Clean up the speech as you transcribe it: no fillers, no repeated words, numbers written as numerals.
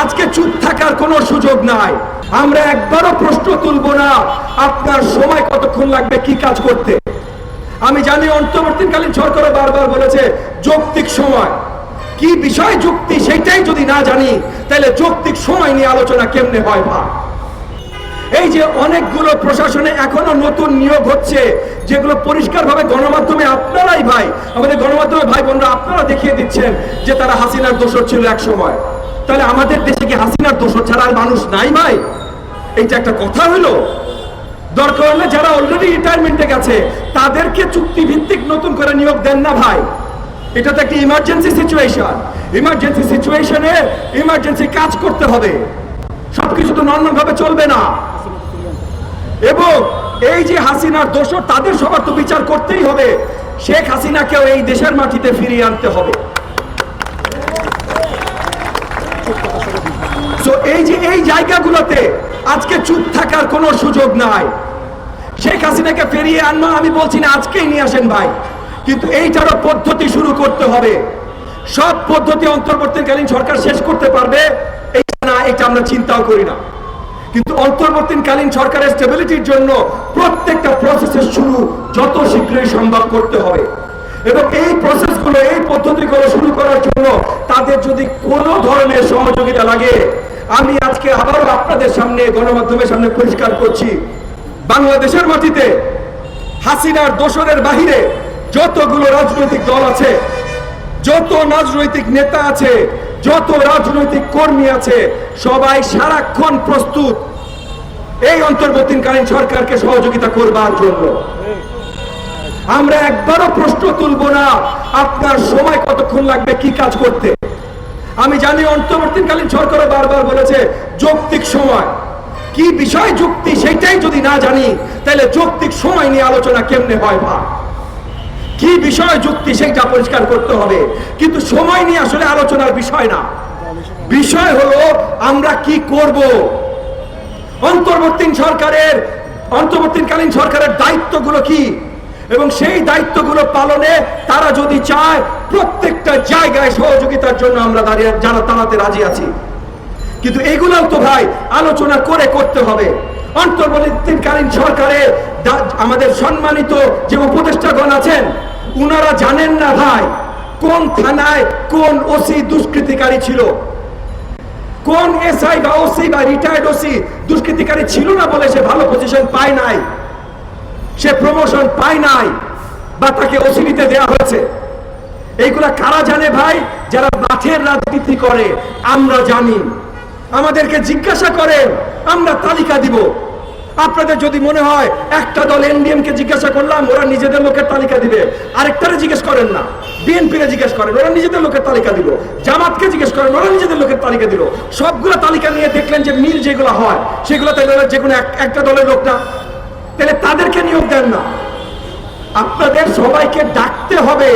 আজকে চুপ থাকার কোনো সুযোগ নাই। আমরা একবারও প্রশ্ন তুলব না আপনার সময় কতক্ষণ লাগবে কি কাজ করতে। আমি জানি অন্তর্বর্তীকালীন সরকারও বারবার বলেছে যৌক্তিক সময়, কি বিষয় যুক্তি সেটাই যদি না জানি তাহলে যৌক্তিক সময় নিয়ে আলোচনা কেমনে হয় ভাই। এই যে অনেকগুলো প্রশাসনে এখনো নতুন নিয়োগ হচ্ছে যেগুলো পরিষ্কারভাবে গণমাধ্যমে আপনারাই ভাই, আমাদের গণমাধ্যমে ভাই বোনরা আপনারা দেখিয়ে দিচ্ছেন যে তারা হাসিনার দোষর ছিল এক সময়। তাহলে আমাদের দেশে কি হাসিনার দোষর ছাড়া আর মানুষ নাই ভাই? এইটা একটা কথা হলো? দরকার হলে যারা অলরেডি রিটায়ারমেন্টে গেছে তাদেরকে চুক্তিভিত্তিক নতুন করে নিয়োগ দেন না ভাই। এটা তো একটা ইমার্জেন্সি সিচুয়েশন। ইমার্জেন্সি সিচুয়েশনে ইমার্জেন্সি কাজ করতে হবে, সবকিছু তো নর্মাল ভাবে চলবে না। এবং এই যে হাসিনার দোষর তাদের সবার তো বিচার করতেই হবে। শেখ হাসিনাকেও এই দেশের মাটিতে ফিরিয়ে আনতে হবে। তো এই যে এই জায়গাগুলোতে আজকে চুপ থাকার কোনো সুযোগ নাই। শেখ হাসিনাকে ফিরিয়ে আনবো আমি বলছি না আজকেই নিয়ে আসেন ভাই, কিন্তু এইটারও পদ্ধতি শুরু করতে হবে। সব পদ্ধতি অন্তর্বর্তীকালীন সরকার শেষ করতে পারবে এইটা না, এটা আমরা চিন্তাও করি না। কিন্তু অন্তর্বর্তীকালীন সরকারের স্টেবিলিটির জন্য প্রত্যেকটা প্রসেসের শুরু যত শীঘ্রই সম্ভব করতে হবে। এবং এই প্রসেসগুলো এই পদ্ধতিগুলো শুরু করার জন্য তাদের যদি কোনো ধরনের সহযোগিতা লাগে, আমি আজকে আবারও আপনাদের সামনে গণমাধ্যমের সামনে পরিষ্কার করছি, বাংলাদেশের মাটিতে হাসিনার দোসরের বাহিরে যতগুলো রাজনৈতিক দল আছে, যত রাজনৈতিক নেতা আছে, যত রাজনৈতিক কর্মী আছে, সবাই সারাক্ষণ প্রস্তুত এই অন্তর্বর্তীকালীন সরকারকে সহযোগিতা করবার জন্য। আমরা একবারও প্রশ্ন তুলব না আপনার সময় কতক্ষণ লাগবে কি কাজ করতে। আমি জানি অন্তর্বর্তীকালীন সরকারও বারবার বলেছে যৌক্তিক সময়, কি বিষয় যুক্তি সেটাই যদি না জানি তাহলে যৌক্তিক সময় নিয়ে আলোচনা কেমনে হয় ভাই। কি বিষয় যুক্তি সেটা পরিষ্কার করতে হবে, কিন্তু সময় নিয়ে আসলে আলোচনার বিষয় না। বিষয় হলো আমরা কি করব। অন্তর্বর্তীকালীন সরকারের দায়িত্বগুলো কি এবং সেই দায়িত্বগুলো পালনে তারা যদি চায় প্রত্যেকটা জায়গায় সহযোগিতার জন্য আমরা যারা তাড়াতে রাজি আছি। কিন্তু এগুলোও তো ভাই আলোচনা করে করতে হবে। অন্তর্বর্তীকালীন সরকারের আমাদের সম্মানিত যে উপদেষ্টাগণ আছেন উনারা জানেন না ভাই কোন থানায় কোন ওসি দুষ্কৃতিকারী ছিল, কোন এসআই বা ওসি বা রিটায়ার্ড ওসি দুষ্কৃতিকারী ছিল না বলে সে ভালো পজিশন পায় নাই, সে প্রমোশন পায় নাই বা তাকে ওসি নিতে দেওয়া হয়েছে। এইগুলা কারা জানে ভাই? যারা মাঠের রাজনীতি করে। আমরা জানি, আমাদেরকে জিজ্ঞাসা করেন, আমরা তালিকা দিব। আপনাদের যদি মনে হয় একটা দল এনডিএম কে জিজ্ঞাসা করলাম ওরা নিজেদের লোকের তালিকা দিবে, আরেকটারে জিজ্ঞেস করেন না, বিএনপি কে জিজ্ঞেস করেন ওরা নিজেদের লোকের তালিকা দিল, জামাতকে জিজ্ঞেস করেন ওরা নিজেদের লোকের তালিকা দিল। সবগুলো তালিকা নিয়ে দেখলেন যে মিল যেগুলো হয় সেগুলো তাহলে যে কোনো একটা দলের লোক না, তাহলে তাদেরকে নিয়োগ দেন না। আপনাদের সবাইকে ডাকতে হবে,